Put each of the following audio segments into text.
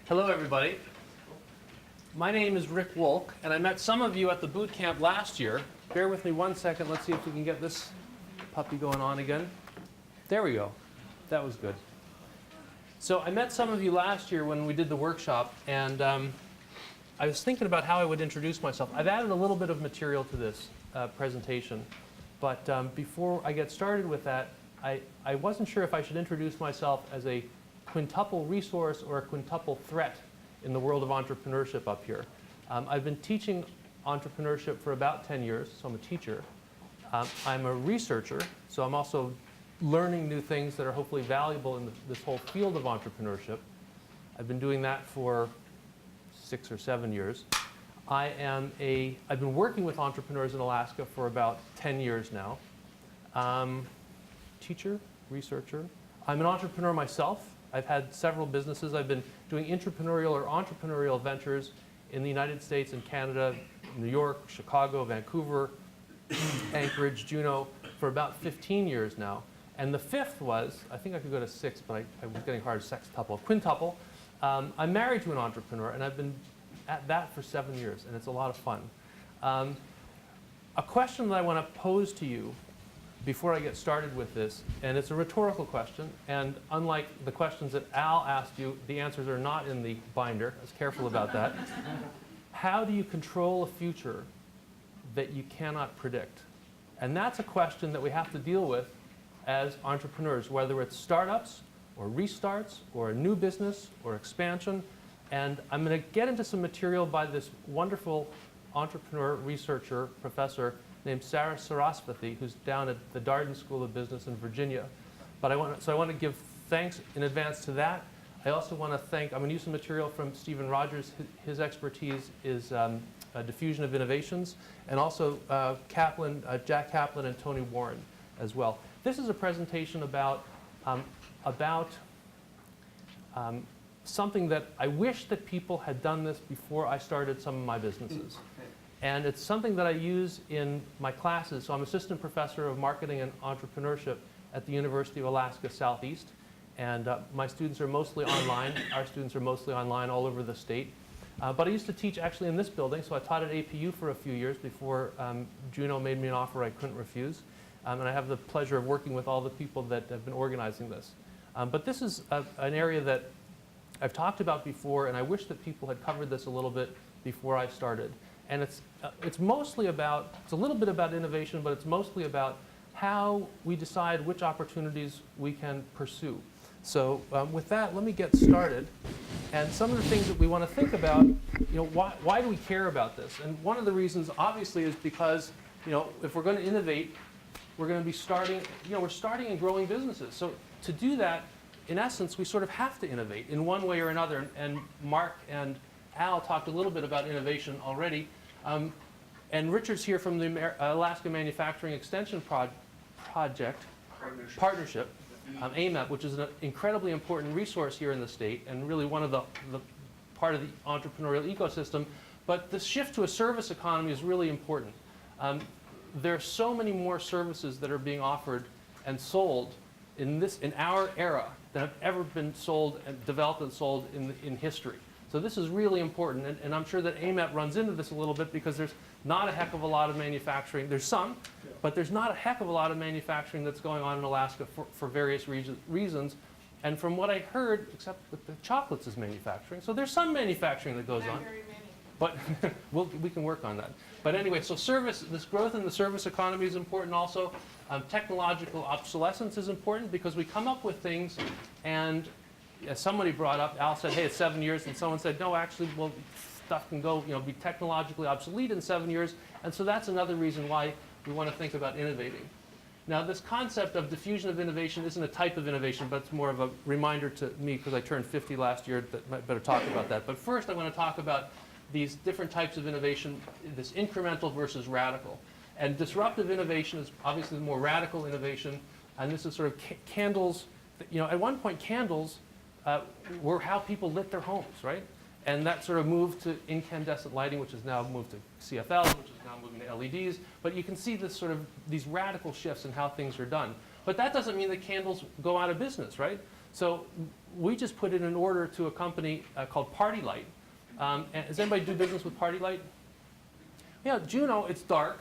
Hello, everybody. My name is Rick Wolk, and I met some of you at the boot camp last year. Bear with me one second. Let's see if we can get this puppy going on again. There we go. That was good. So I met some of you last year when we did the workshop, and I was thinking about how I would introduce myself. I've added a little bit of material to this presentation, but before I get started with that, I wasn't sure if I should introduce myself as a quintuple resource or a quintuple threat in the world of entrepreneurship up here. I've been teaching entrepreneurship for about 10 years, so I'm a teacher. I'm a researcher, so I'm also learning new things that are hopefully valuable in this whole field of entrepreneurship. I've been doing that for 6 or 7 years. I've been working with entrepreneurs in Alaska for about 10 years now. Teacher, researcher. I'm an entrepreneur myself. I've had several businesses. I've been doing intrapreneurial or entrepreneurial ventures in the United States and Canada, New York, Chicago, Vancouver, Anchorage, Juneau, for about 15 years now. And the fifth was, I think I could go to 6, but I was getting hard, sextuple, quintuple. I'm married to an entrepreneur, and I've been at that for 7 years, and it's a lot of fun. A question that I want to pose to you before I get started with this, and it's a rhetorical question, and unlike the questions that Al asked you, the answers are not in the binder. I was careful about that. How do you control a future that you cannot predict? And that's a question that we have to deal with as entrepreneurs, whether it's startups or restarts or a new business or expansion. And I'm going to get into some material by this wonderful entrepreneur, researcher, professor named Sarah Saraswati, who's down at the Darden School of Business in Virginia. But I want to give thanks in advance to that. I also want to thank, I'm going to use some material from Stephen Rogers. His expertise is diffusion of innovations, and also Jack Kaplan and Tony Warren as well. This is a presentation about something that I wish that people had done this before I started some of my businesses. And it's something that I use in my classes. So I'm assistant professor of marketing and entrepreneurship at the University of Alaska Southeast. And my students are mostly online. Our students are mostly online all over the state. But I used to teach actually in this building. So I taught at APU for a few years before Juneau made me an offer I couldn't refuse. And I have the pleasure of working with all the people that have been organizing this. But this is an area that I've talked about before, and I wish that people had covered this a little bit before I started. And it's mostly about, it's a little bit about innovation, but it's mostly about how we decide which opportunities we can pursue. So with that, let me get started. And some of the things that we want to think about, why do we care about this? And one of the reasons, obviously, is because, if we're going to innovate, we're going to be starting, we're starting and growing businesses. So to do that, in essence, we sort of have to innovate in one way or another. And Mark and Al talked a little bit about innovation already. And Richard's here from the Alaska Manufacturing Extension Partnership, AMEP, which is an incredibly important resource here in the state and really one of the part of the entrepreneurial ecosystem. But the shift to a service economy is really important. There are so many more services that are being offered and sold in our era that have ever been sold and developed and sold in history. So this is really important, and I'm sure that AMEP runs into this a little bit because there's not a heck of a lot of manufacturing. There's some, but there's not a heck of a lot of manufacturing that's going on in Alaska for various reasons. And from what I heard, except that the chocolates is manufacturing, so there's some manufacturing that goes on. But we can work on that. But anyway, so this growth in the service economy is important also. Technological obsolescence is important because we come up with things, and as somebody brought up, Al said, hey, it's 7 years, and someone said, no, actually, well, stuff can go, be technologically obsolete in 7 years, and so that's another reason why we want to think about innovating. Now, this concept of diffusion of innovation isn't a type of innovation, but it's more of a reminder to me, because I turned 50 last year, that I better talk about that. But first, I want to talk about these different types of innovation, this incremental versus radical. And disruptive innovation is obviously the more radical innovation, and this is sort of candles. At one point, candles were how people lit their homes, right? And that sort of moved to incandescent lighting, which has now moved to CFL, which is now moving to LEDs. But you can see this these radical shifts in how things are done. But that doesn't mean that candles go out of business, right? So we just put in an order to a company called Party Light. And does anybody do business with Party Light? Yeah, Juneau, it's dark,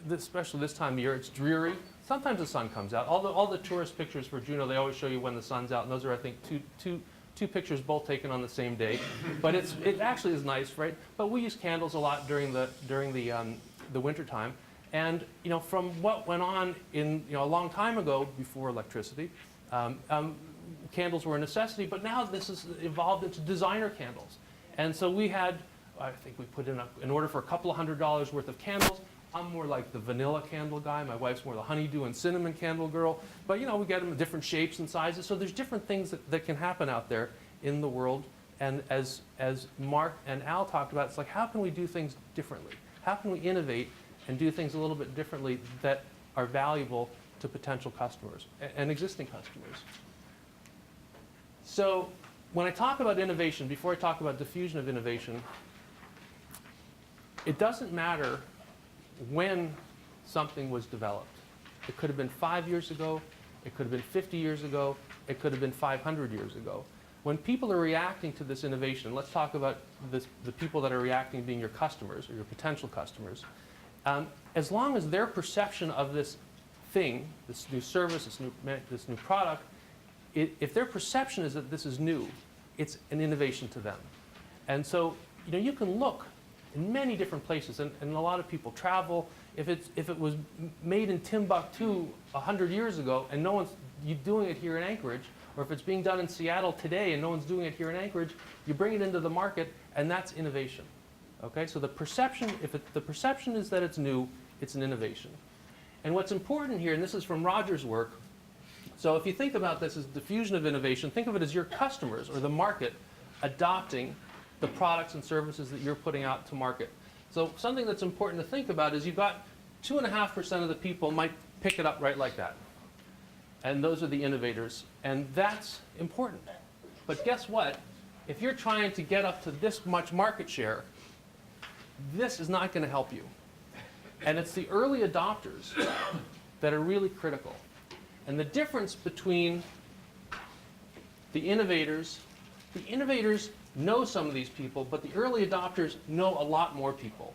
especially this time of year. It's dreary. Sometimes the sun comes out. All the tourist pictures for Juneau, they always show you when the sun's out, and those are, I think, two pictures both taken on the same day. But it actually is nice, right? But we use candles a lot during the winter time. And from what went on in a long time ago before electricity, candles were a necessity. But now this has evolved into designer candles. And so we had, I think we put in an order for a couple of $100 worth of candles. I'm more like the vanilla candle guy. My wife's more the honeydew and cinnamon candle girl. But we get them in different shapes and sizes. So there's different things that can happen out there in the world. And as Mark and Al talked about, it's like, how can we do things differently? How can we innovate and do things a little bit differently that are valuable to potential customers and existing customers? So when I talk about innovation, before I talk about diffusion of innovation, it doesn't matter when something was developed. It could have been 5 years ago, it could have been 50 years ago, it could have been 500 years ago. When people are reacting to this innovation, let's talk about the people that are reacting being your customers or your potential customers. As long as their perception of this thing, this new service, this new product, if their perception is that this is new, it's an innovation to them. And so you can look in many different places, and a lot of people travel. If it was made in Timbuktu 100 years ago and no one's doing it here in Anchorage, or if it's being done in Seattle today and no one's doing it here in Anchorage, you bring it into the market, and that's innovation. Okay, so the perception, the perception is that it's new, it's an innovation. And what's important here, and this is from Roger's work, so if you think about this as diffusion of innovation, think of it as your customers or the market adopting the products and services that you're putting out to market. So something that's important to think about is you've got 2.5% of the people might pick it up right like that. And those are the innovators. And that's important. But guess what? If you're trying to get up to this much market share, this is not going to help you. And it's the early adopters that are really critical. And the difference between the innovators know some of these people, but the early adopters know a lot more people.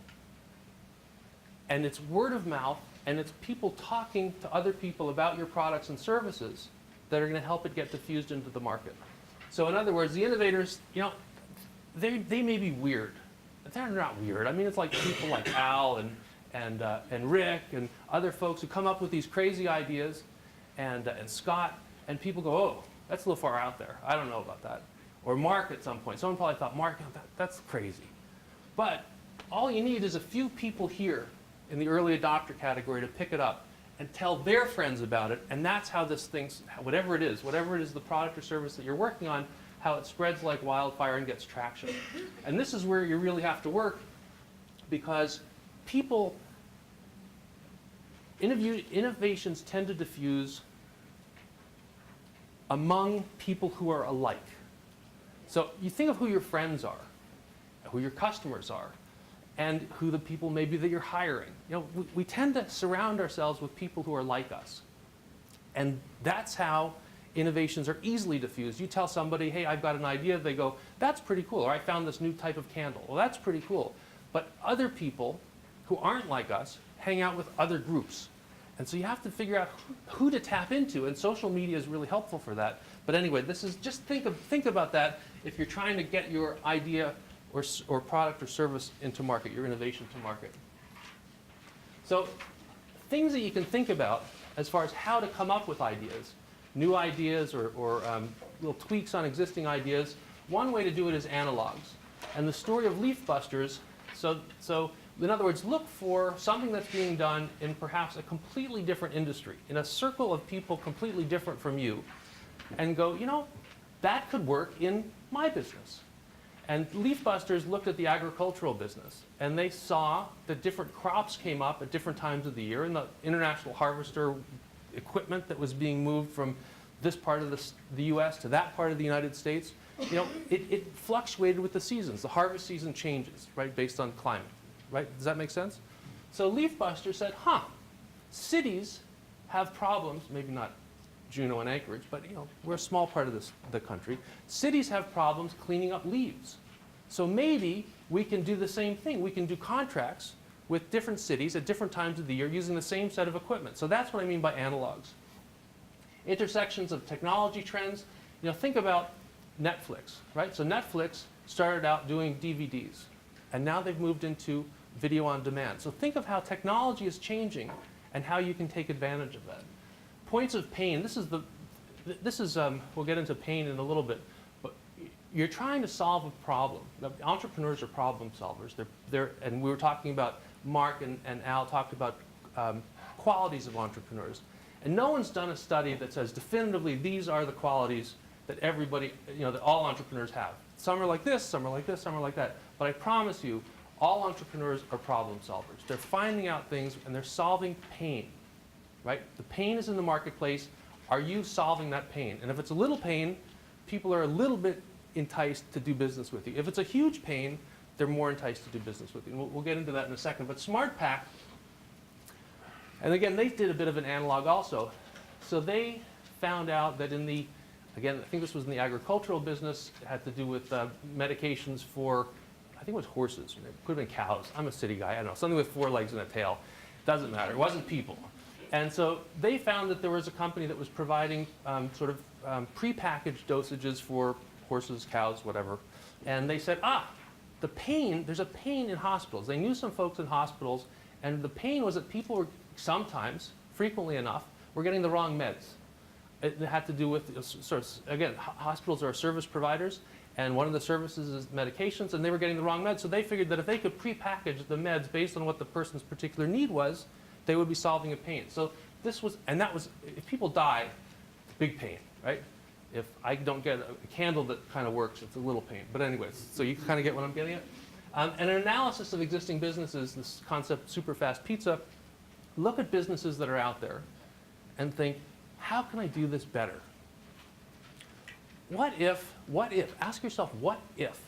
And it's word of mouth, and it's people talking to other people about your products and services that are going to help it get diffused into the market. So in other words, the innovators, they may be weird, but they're not weird. I mean, it's like people like Al and Rick and other folks who come up with these crazy ideas, and Scott, and people go, oh, that's a little far out there. I don't know about that. Or Mark at some point. Someone probably thought, Mark, that's crazy. But all you need is a few people here in the early adopter category to pick it up and tell their friends about it, and that's how this thing, whatever it is the product or service that you're working on, how it spreads like wildfire and gets traction. And this is where you really have to work, because innovations tend to diffuse among people who are alike. So you think of who your friends are, who your customers are, and who the people maybe that you're hiring. We tend to surround ourselves with people who are like us. And that's how innovations are easily diffused. You tell somebody, hey, I've got an idea. They go, that's pretty cool. Or I found this new type of candle. Well, that's pretty cool. But other people who aren't like us hang out with other groups. And so you have to figure out who to tap into, and social media is really helpful for that. But anyway, this is just think about that if you're trying to get your idea or product or service into market, your innovation to market. So things that you can think about as far as how to come up with ideas, new ideas or little tweaks on existing ideas. One way to do it is analogs. And the story of Leaf Busters, so in other words, look for something that's being done in perhaps a completely different industry, in a circle of people completely different from you, and go, that could work in my business. And Leaf Busters looked at the agricultural business, and they saw that different crops came up at different times of the year, and the international harvester equipment that was being moved from this part of the U.S. to that part of the United States, it fluctuated with the seasons. The harvest season changes, right, based on climate. Right? Does that make sense? So Leaf Buster said, cities have problems, maybe not Juneau and Anchorage, but we're a small part of the country. Cities have problems cleaning up leaves. So maybe we can do the same thing. We can do contracts with different cities at different times of the year using the same set of equipment. So that's what I mean by analogs. Intersections of technology trends. Think about Netflix, right? So Netflix started out doing DVDs, and now they've moved into video on demand. So think of how technology is changing and how you can take advantage of that. Points of pain. We'll get into pain in a little bit, but you're trying to solve a problem. Entrepreneurs are problem solvers. And we were talking about, Mark and Al talked about qualities of entrepreneurs. And no one's done a study that says definitively these are the qualities that everybody, that all entrepreneurs have. Some are like this, some are like this, some are like that. But I promise you, all entrepreneurs are problem solvers. They're finding out things and they're solving pain, right? The pain is in the marketplace. Are you solving that pain? And if it's a little pain, people are a little bit enticed to do business with you. If it's a huge pain, they're more enticed to do business with you. And we'll get into that in a second. But SmartPack, and again, they did a bit of an analog also. So they found out that again, I think this was in the agricultural business. It had to do with medications for, I think it was horses. It could have been cows. I'm a city guy. I don't know. Something with 4 legs and a tail. Doesn't matter. It wasn't people. And so they found that there was a company that was providing prepackaged dosages for horses, cows, whatever. And they said, there's a pain in hospitals. They knew some folks in hospitals, and the pain was that people were sometimes, frequently enough, were getting the wrong meds. It had to do with, again, hospitals are service providers, and one of the services is medications, and they were getting the wrong meds. So they figured that if they could prepackage the meds based on what the person's particular need was, they would be solving a pain. So if people die, big pain, right? If I don't get a candle that kind of works, it's a little pain. But anyways, so you kind of get what I'm getting at. And an analysis of existing businesses, this concept super fast pizza, look at businesses that are out there and think, how can I do this better? What if, ask yourself, what if?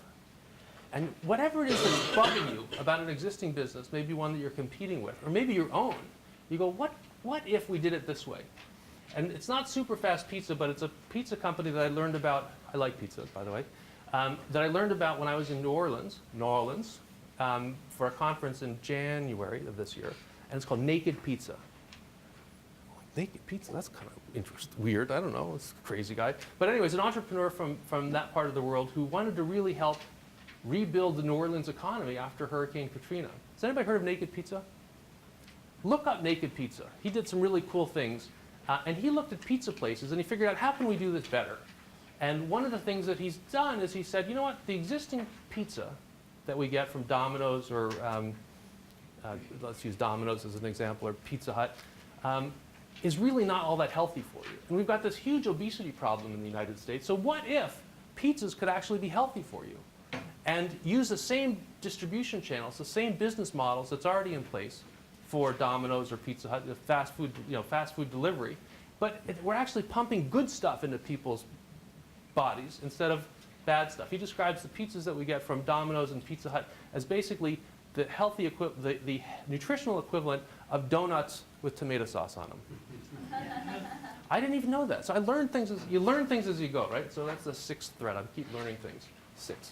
And whatever it is that's bugging you about an existing business, maybe one that you're competing with, or maybe your own, you go, what if we did it this way? And it's not super fast pizza, but it's a pizza company that I learned about. I like pizza, by the way. That I learned about when I was in New Orleans, for a conference in January of this year, and it's called Naked Pizza. Naked Pizza, that's kind of weird. I don't know, it's a crazy guy. But anyways, an entrepreneur from that part of the world who wanted to really help rebuild the New Orleans economy after Hurricane Katrina. Has anybody heard of Naked Pizza? Look up Naked Pizza. He did some really cool things. And he looked at pizza places and he figured out, how can we do this better? And one of the things that he's done is he said, you know what, the existing pizza that we get from Domino's or, let's use Domino's as an example, or Pizza Hut, is really not all that healthy for you. And we've got this huge obesity problem in the United States. So what if pizzas could actually be healthy for you? And use the same distribution channels, the same business models that's already in place for Domino's or Pizza Hut, fast food delivery. But we're actually pumping good stuff into people's bodies instead of bad stuff. He describes the pizzas that we get from Domino's and Pizza Hut as basically the healthy the nutritional equivalent of donuts with tomato sauce on them. I didn't even know that. So I learned things you learn things as you go, right? So that's the 6th thread. I keep learning things. 6.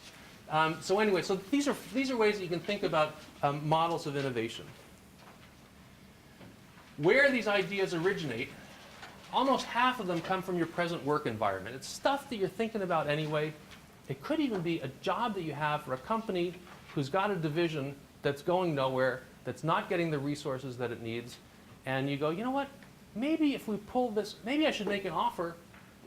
So anyway, so these are ways that you can think about models of innovation. Where these ideas originate, almost half of them come from your present work environment. It's stuff that you're thinking about anyway. It could even be a job that you have for a company who's got a division that's going nowhere, that's not getting the resources that it needs. And you go, you know what? Maybe if we pull this, maybe I should make an offer.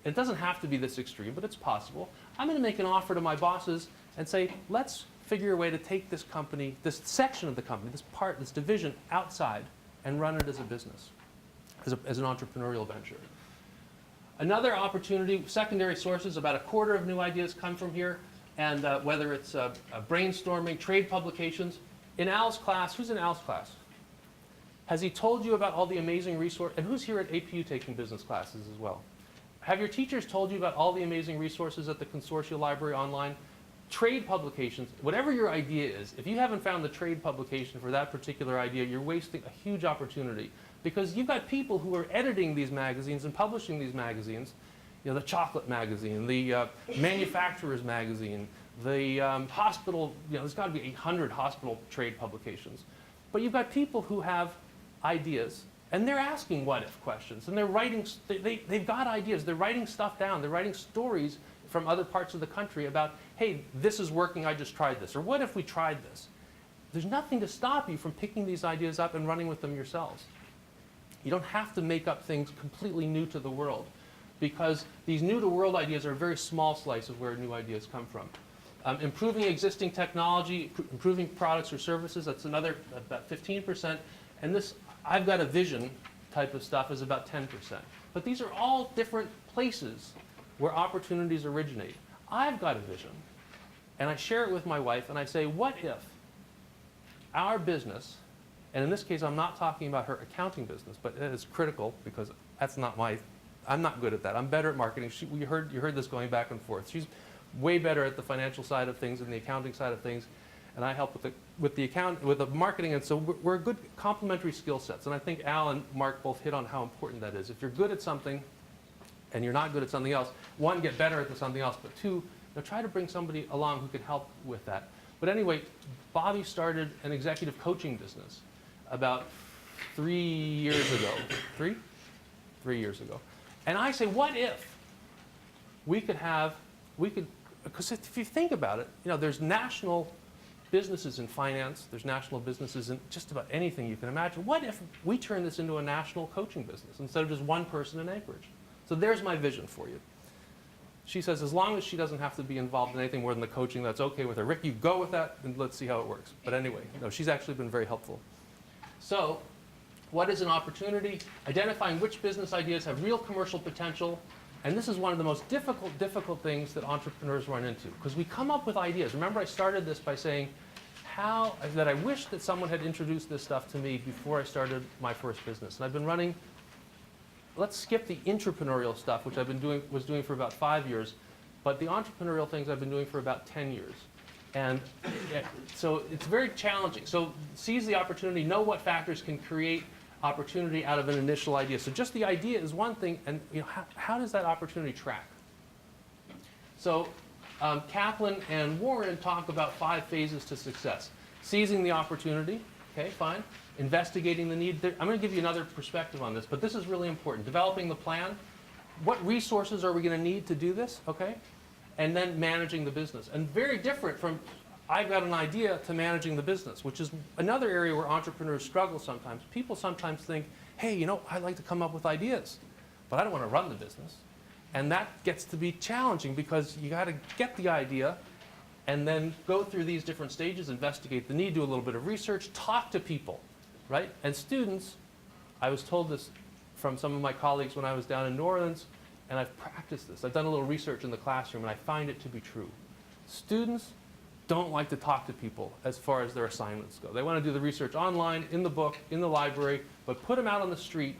It doesn't have to be this extreme, but it's possible. I'm going to make an offer to my bosses and say, let's figure a way to take this company, this section of the company, this division outside and run it as a business, as an entrepreneurial venture. Another opportunity, secondary sources, about 1/4 of new ideas come from here. And whether it's brainstorming, trade publications. In Al's class, who's in Al's class? Has he told you about all the amazing resources? And who's here at APU taking business classes as well? Have your teachers told you about all the amazing resources at the Consortia Library online? Trade publications, whatever your idea is, if you haven't found the trade publication for that particular idea, you're wasting a huge opportunity. Because you've got people who are editing these magazines and publishing these magazines, you know, the chocolate magazine, the manufacturer's magazine, the hospital, you know, there's got to be 800 hospital trade publications. But you've got people who have ideas, and they're asking what-if questions, and they're writing, they've got ideas, they're writing stuff down, they're writing stories from other parts of the country about, hey, this is working, I just tried this, or what if we tried this? There's nothing to stop you from picking these ideas up and running with them yourselves. You don't have to make up things completely new to the world, because these new-to-world ideas are a very small slice of where new ideas come from. Improving existing technology, improving products or services, that's another about 15%. And this, I've got a vision type of stuff is about 10%. But these are all different places where opportunities originate. I've got a vision, and I share it with my wife, and I say, what if our business, and in this case, I'm not talking about her accounting business, but it is critical because that's not my, I'm not good at that. I'm better at marketing. You heard this going back and forth. She's way better at the financial side of things and the accounting side of things, and I help with the marketing, and so we're good complementary skill sets. And I think Al and Mark both hit on how important that is. If you're good at something and you're not good at something else, one, get better at something else, but two, try to bring somebody along who can help with that. But anyway, Bobby started an executive coaching business about 3 years ago. 3 years ago. And I say, what if we could, because if you think about it, you know, there's national businesses in finance, there's national businesses in just about anything you can imagine. What if we turn this into a national coaching business instead of just one person in Anchorage? So there's my vision for you. She says, as long as she doesn't have to be involved in anything more than the coaching, that's okay with her. Rick, you go with that, and let's see how it works. But anyway, no, she's actually been very helpful. So what is an opportunity? Identifying which business ideas have real commercial potential. And this is one of the most difficult things that entrepreneurs run into, because we come up with ideas. Remember, I started this by saying that I wish that someone had introduced this stuff to me before I started my first business. And I've been running, let's skip the entrepreneurial stuff, which was doing for about 5 years, but the entrepreneurial things I've been doing for about 10 years. And so it's very challenging. So seize the opportunity, know what factors can create opportunity out of an initial idea. So just the idea is one thing, and you know, how does that opportunity track? So Kaplan and Warren talk about 5 phases to success. Seizing the opportunity, okay, fine. Investigating the need. I'm going to give you another perspective on this, but this is really important. Developing the plan. What resources are we going to need to do this, okay? And then managing the business. And very different from I've got an idea to managing the business, which is another area where entrepreneurs struggle sometimes. People sometimes think, hey, you know, I like to come up with ideas, but I don't want to run the business. And that gets to be challenging because you got to get the idea and then go through these different stages, investigate the need, do a little bit of research, talk to people, right? And students, I was told this from some of my colleagues when I was down in New Orleans, and I've practiced this. I've done a little research in the classroom, and I find it to be true. Students don't like to talk to people as far as their assignments go. They want to do the research online, in the book, in the library, but put them out on the street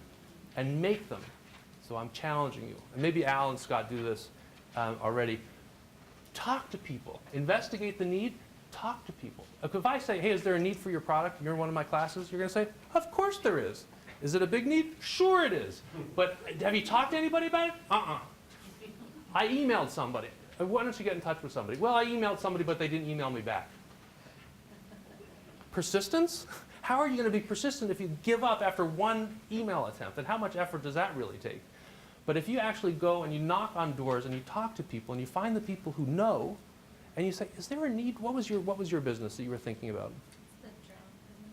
and make them. So I'm challenging you. And maybe Al and Scott do this already. Talk to people. Investigate the need. Talk to people. If I say, hey, is there a need for your product? You're in one of my classes. You're going to say, of course there is. Is it a big need? Sure it is. But have you talked to anybody about it? I emailed somebody. Why don't you get in touch with somebody? Well, I emailed somebody, but they didn't email me back. Persistence? How are you going to be persistent if you give up after one email attempt? And how much effort does that really take? But if you actually go and you knock on doors and you talk to people and you find the people who know, and you say, is there a need? What was your business that you were thinking about?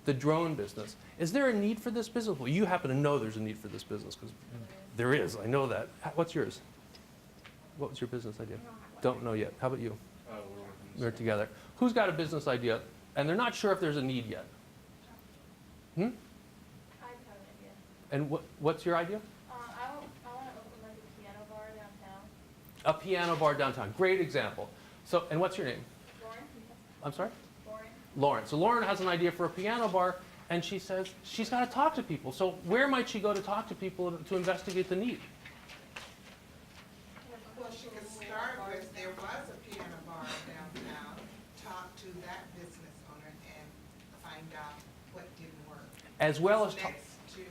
The drone business. Is there a need for this business? Well, you happen to know there's a need for this business because there is. I know that. What's yours? What was your business idea? Don't know yet. How about you? We're together. Who's got a business idea and they're not sure if there's a need yet? I have an idea. And what's your idea? I want to open like a piano bar downtown. A piano bar downtown. Great example. So, and what's your name? Lauren. I'm sorry? Lauren. Lauren. So Lauren has an idea for a piano bar, and she says she's got to talk to people. So where might she go to talk to people to investigate the need? Well, she could start with, there was a piano bar downtown, talk to that business owner and find out what didn't work. As well as next to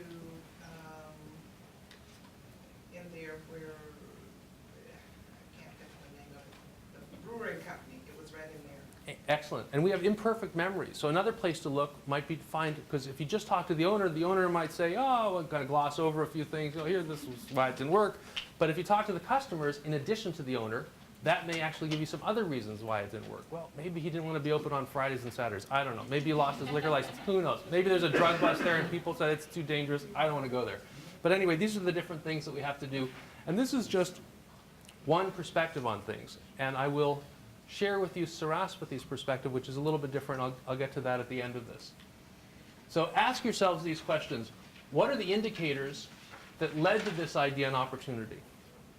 where, I can't think of the name of it, the brewery company, it was right in there. Excellent. And we have imperfect memories. So another place to look might be to find, because if you just talk to the owner might say, oh, I'm going to gloss over a few things. Oh, here, this was why it didn't work. But if you talk to the customers, in addition to the owner, that may actually give you some other reasons why it didn't work. Well, maybe he didn't want to be open on Fridays and Saturdays. I don't know. Maybe he lost his liquor license. Who knows? Maybe there's a drug bust there and people said it's too dangerous. I don't want to go there. But anyway, these are the different things that we have to do. And this is just one perspective on things. And I will share with you Saraswati's perspective, which is a little bit different. I'll get to that at the end of this. So ask yourselves these questions. What are the indicators that led to this idea and opportunity?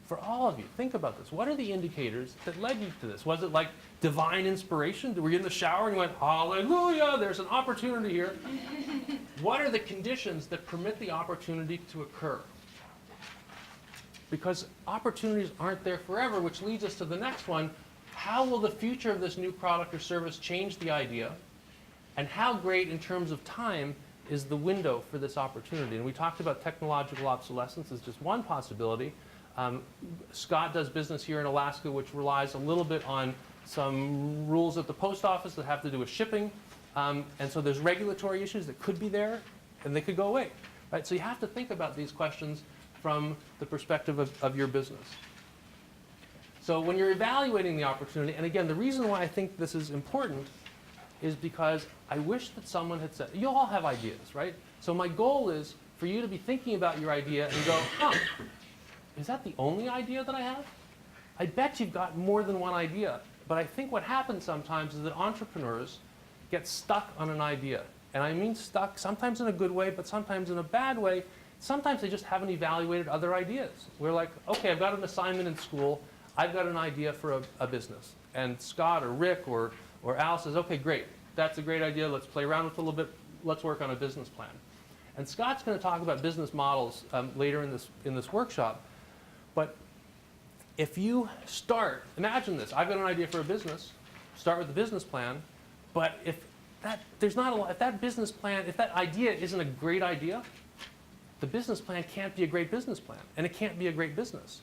For all of you, think about this. What are the indicators that led you to this? Was it like divine inspiration? Were you in the shower and you went, hallelujah, there's an opportunity here? What are the conditions that permit the opportunity to occur? Because opportunities aren't there forever, which leads us to the next one. How will the future of this new product or service change the idea? And how great in terms of time is the window for this opportunity? And we talked about technological obsolescence as just one possibility. Scott does business here in Alaska, which relies a little bit on some rules at the post office that have to do with shipping. And so there's regulatory issues that could be there, and they could go away. Right? So you have to think about these questions from the perspective of your business. So when you're evaluating the opportunity, and again, the reason why I think this is important is because I wish that someone had said, you all have ideas, right? So my goal is for you to be thinking about your idea and go, is that the only idea that I have? I bet you've got more than one idea. But I think what happens sometimes is that entrepreneurs get stuck on an idea. And I mean stuck sometimes in a good way, but sometimes in a bad way. Sometimes they just haven't evaluated other ideas. We're like, okay, I've got an assignment in school. I've got an idea for a business. And Scott or Rick or Al says, okay, great. That's a great idea. Let's play around with it a little bit. Let's work on a business plan. And Scott's going to talk about business models later in this workshop. But if you start, imagine this, I've got an idea for a business, start with the business plan, but if that business plan, if that idea isn't a great idea, the business plan can't be a great business plan, and it can't be a great business.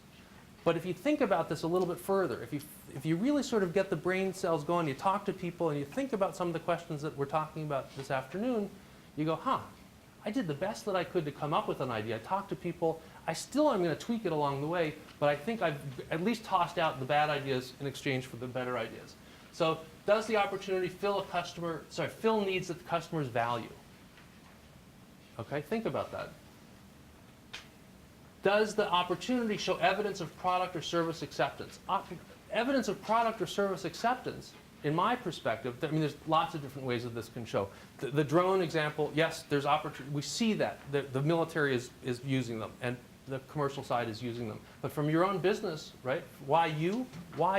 But if you think about this a little bit further, if you really sort of get the brain cells going, you talk to people and you think about some of the questions that we're talking about this afternoon, you go, I did the best that I could to come up with an idea. I talked to people. I still am going to tweak it along the way, but I think I've at least tossed out the bad ideas in exchange for the better ideas. So does the opportunity fill needs that the customers value? Okay, think about that. Does the opportunity show evidence of product or service acceptance? Evidence of product or service acceptance, in my perspective, I mean, there's lots of different ways that this can show. The drone example, yes, there's opportunity. We see that. The military is using them, and the commercial side is using them. But from your own business, right, why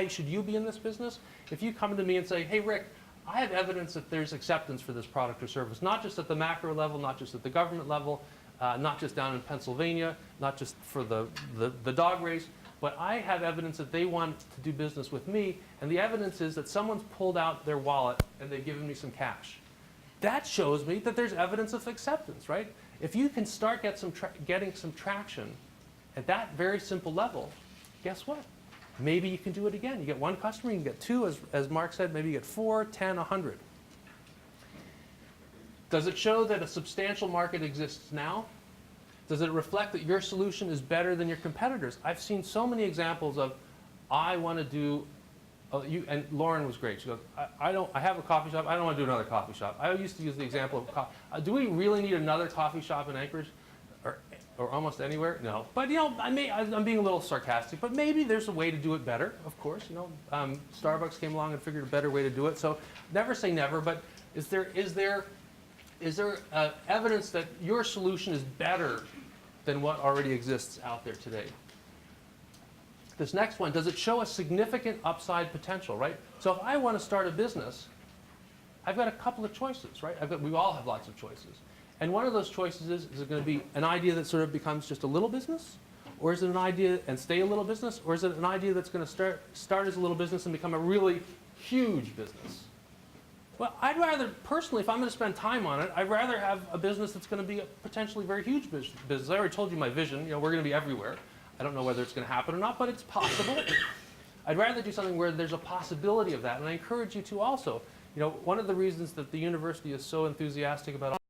should you be in this business? If you come to me and say, hey, Rick, I have evidence that there's acceptance for this product or service, not just at the macro level, not just at the government level, not just down in Pennsylvania, not just for the dog race, but I have evidence that they want to do business with me, and the evidence is that someone's pulled out their wallet and they've given me some cash. That shows me that there's evidence of acceptance, right? If you can start getting some traction at that very simple level, guess what? Maybe you can do it again. You get one customer, you can get two, as Mark said, maybe you get 4, 10, 100. Does it show that a substantial market exists now? Does it reflect that your solution is better than your competitors? I've seen so many examples of, I want to do, and Lauren was great. She goes, I have a coffee shop. I don't want to do another coffee shop. I used to use the example of, do we really need another coffee shop in Anchorage? Or almost anywhere? No. But, I'm being a little sarcastic, but maybe there's a way to do it better, of course. Starbucks came along and figured a better way to do it. So never say never, but is there evidence that your solution is better than what already exists out there today? This next one, does it show a significant upside potential, right? So if I want to start a business, I've got a couple of choices, right? We all have lots of choices. And one of those choices is it going to be an idea that sort of becomes just a little business? Or is it an idea and stay a little business? Or is it an idea that's going to start as a little business and become a really huge business? Well, I'd rather, personally, if I'm going to spend time on it, I'd rather have a business that's going to be a potentially very huge business. I already told you my vision. We're going to be everywhere. I don't know whether it's going to happen or not, but it's possible. I'd rather do something where there's a possibility of that, and I encourage you to also. You know, one of the reasons that the university is so enthusiastic about